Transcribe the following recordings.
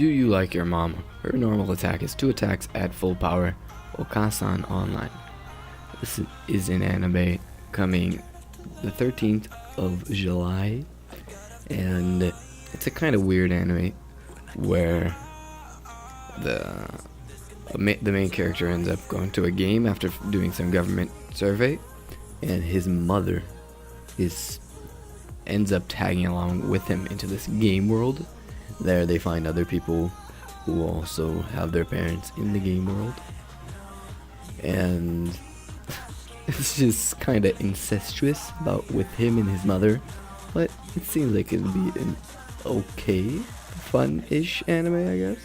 Do you like your mom? Her normal attack is 2 attacks at full power. Okasan Online. This is an anime coming the 13th of July, and it's a kind of weird anime where the main character ends up going to a game after doing some government survey, and his mother ends up tagging along with him into this game world. There they find other people who also have their parents in the game world, and it's just kind of incestuous with him and his mother, but it seems like it'll be an okay, fun-ish anime, I guess.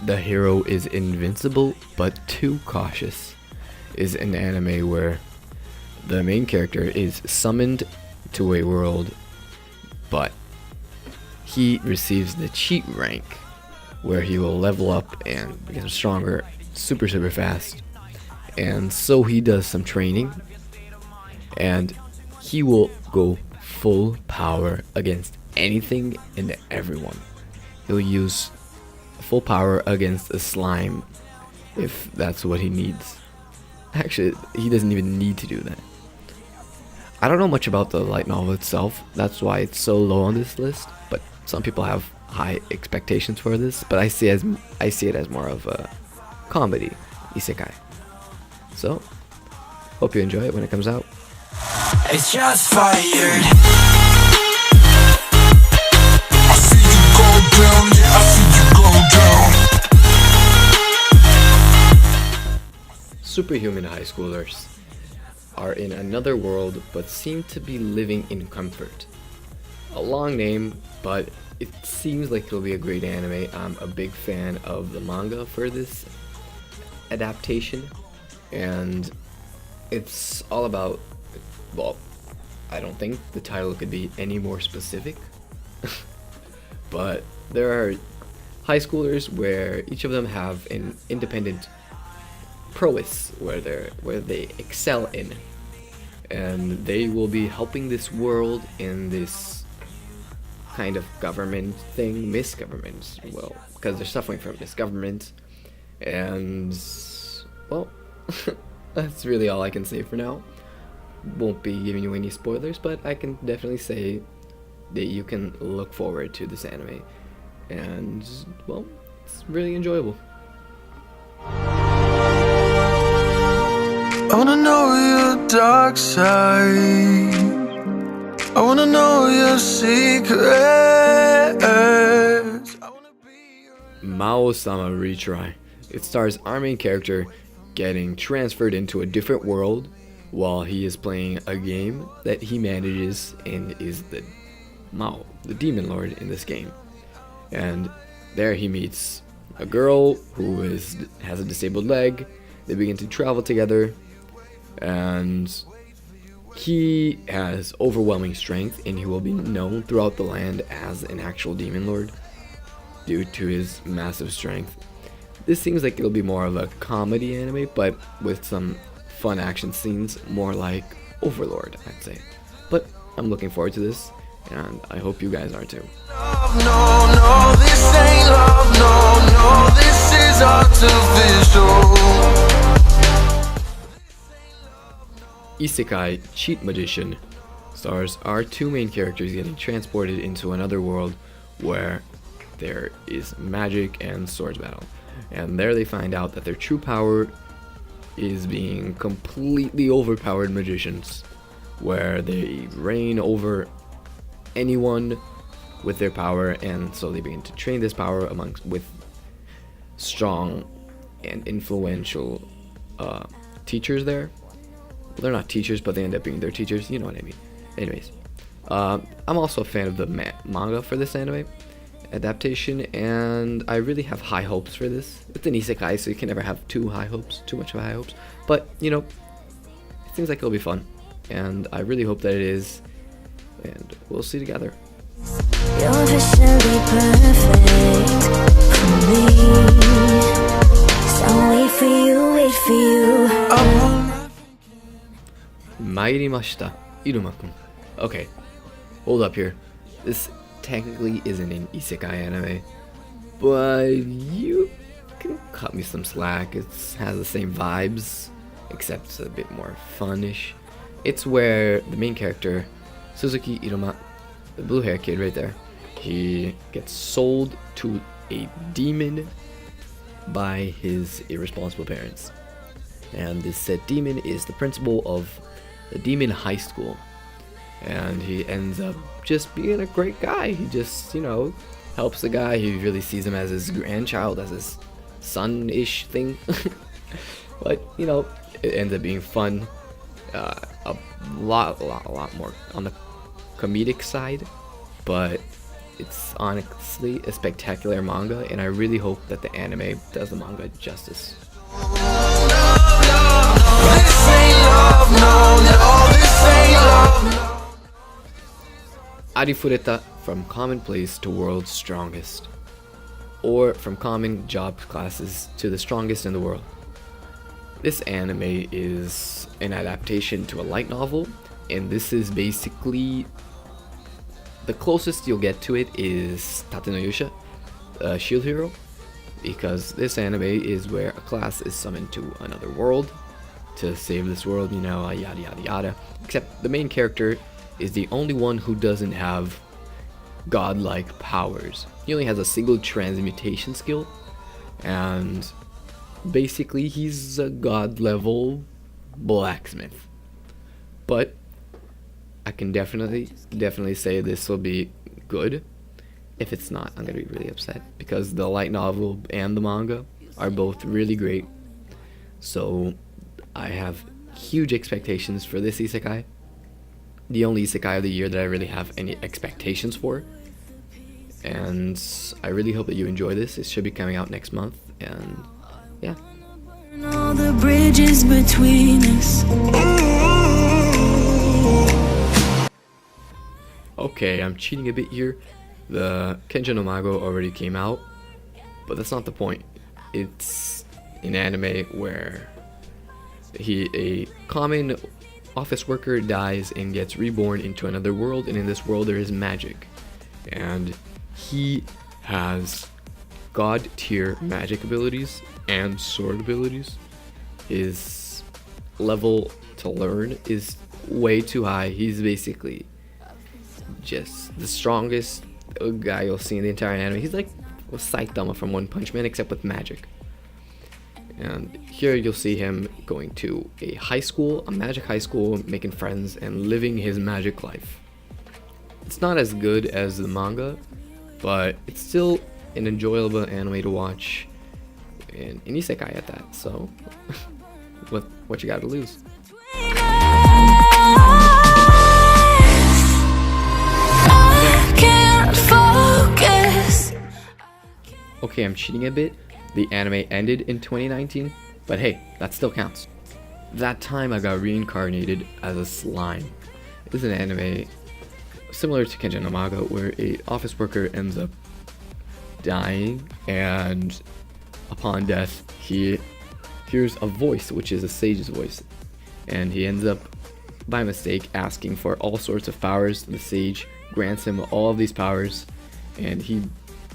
The hero is invincible but too cautious is an anime where the main character is summoned to a world, but he receives the cheat rank where he will level up and become stronger super fast, and so he does some training and he will go full power against anything and everyone. He'll use full power against a slime if that's what he needs. Actually, he doesn't even need to do that. I don't know much about the light novel itself, that's why it's so low on this list, but some people have high expectations for this, but I see it as more of a comedy isekai. So, hope you enjoy it when it comes out. It's just fired. I see you go down, yeah, I see you go down. Superhuman high schoolers are in another world but seem to be living in comfort. A long name, but it seems like it'll be a great anime. I'm a big fan of the manga for this adaptation, and it's all about, well, I don't think the title could be any more specific, but there are high schoolers where each of them have an independent prowess where they excel in, and they will be helping this world in this kind of government thing, misgovernment, well, because they're suffering from misgovernment, and well, that's really all I can say for now. Won't be giving you any spoilers, but I can definitely say that you can look forward to this anime, and well, it's really enjoyable. I wanna know your dark side. I wanna know your secrets. I wanna be your... Mao-sama Retry. It stars our main character getting transferred into a different world while he is playing a game that he manages and is the Mao, the demon lord in this game. And there he meets a girl who has a disabled leg. They begin to travel together, and he has overwhelming strength, and he will be known throughout the land as an actual demon lord due to his massive strength. This seems like it'll be more of a comedy anime, but with some fun action scenes, more like Overlord, I'd say. But I'm looking forward to this, and I hope you guys are too. Love, no, this ain't love, no, this is artificial. Isekai Cheat Magician stars our 2 main characters getting transported into another world where there is magic and swords battle. And there they find out that their true power is being completely overpowered magicians, where they reign over anyone with their power, and so they begin to train this power with strong and influential teachers there. Well, they're not teachers, but they end up being their teachers, you know what I mean. Anyways, I'm also a fan of the manga for this anime adaptation, and I really have high hopes for this. It's an isekai, so you can never have too much of high hopes, but you know, it seems like it'll be fun, and I really hope that it is, and we'll see together. You're officially perfect for me, so wait for you. I'm Mairimashita, Iruma-kun. Okay, hold up here. This technically isn't an isekai anime, but you can cut me some slack. It has the same vibes, except it's a bit more fun-ish. It's where the main character, Suzuki Iruma, the blue hair kid right there, he gets sold to a demon by his irresponsible parents. And this said demon is the principal of the demon high school. And he ends up just being a great guy. He just, helps the guy. He really sees him as his grandchild, as his son-ish thing. But, it ends up being fun. A lot more on the comedic side. But it's honestly a spectacular manga, and I really hope that the anime does the manga justice. Arifureta, from commonplace to world's strongest, or from common job classes to the strongest in the world. This anime is an adaptation to a light novel, and this is basically the closest you'll get to it is Tate no Yusha, Shield Hero, because this anime is where a class is summoned to another world to save this world, yada yada yada. Except the main character is the only one who doesn't have godlike powers. He only has a single transmutation skill, and basically he's a god level blacksmith. But I can definitely say this will be good. If it's not, I'm gonna be really upset, because the light novel and the manga are both really great. So I have huge expectations for this isekai. The only isekai of the year that I really have any expectations for. And I really hope that you enjoy this. It should be coming out next month, and yeah. All the bridges between us. Okay, I'm cheating a bit here. The Kenja no Mago already came out, but that's not the point. It's an anime where a common office worker dies and gets reborn into another world, and in this world there is magic. And he has god tier magic abilities and sword abilities. His level to learn is way too high. He's basically just the strongest guy you'll see in the entire anime. He's like Saitama from One Punch Man, except with magic. And here you'll see him going to a high school, a magic high school, making friends and living his magic life. It's not as good as the manga, but it's still an enjoyable anime to watch, and an isekai at that. So what you got to lose? Okay, I'm cheating a bit. The anime ended in 2019, but hey, that still counts. That time I got reincarnated as a slime. This is an anime similar to Kenja no Mago, where a office worker ends up dying, and upon death he hears a voice, which is a sage's voice, and he ends up by mistake asking for all sorts of powers. The sage grants him all of these powers, and he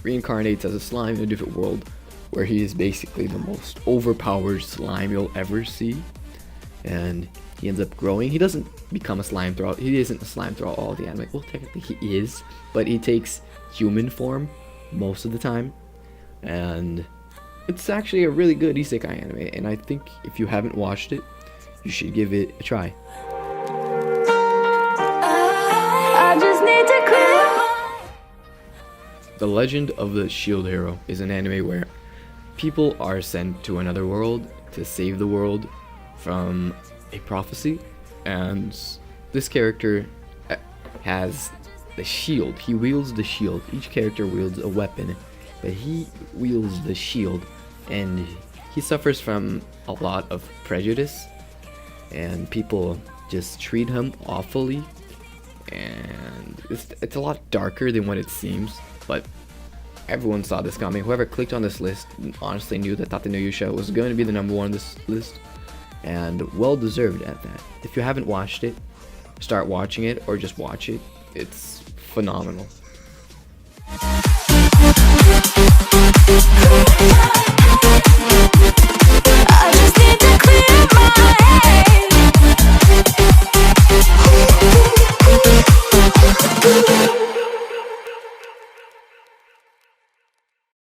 reincarnates as a slime in a different world, where he is basically the most overpowered slime you'll ever see. And he ends up growing. He doesn't become a slime throughout. He isn't a slime throughout all the anime. Well, technically he is, but he takes human form most of the time. And it's actually a really good isekai anime, and I think if you haven't watched it, you should give it a try. I just need to clear. The Legend of the Shield Hero is an anime where people are sent to another world to save the world from a prophecy, and this character has the shield. He wields the shield. Each character wields a weapon, but he wields the shield, and he suffers from a lot of prejudice, and people just treat him awfully, and it's a lot darker than what it seems, but everyone saw this coming. Whoever clicked on this list honestly knew that Tate no Yusha was going to be the number one on this list, and well deserved at that. If you haven't watched it, start watching it or just watch it. It's phenomenal.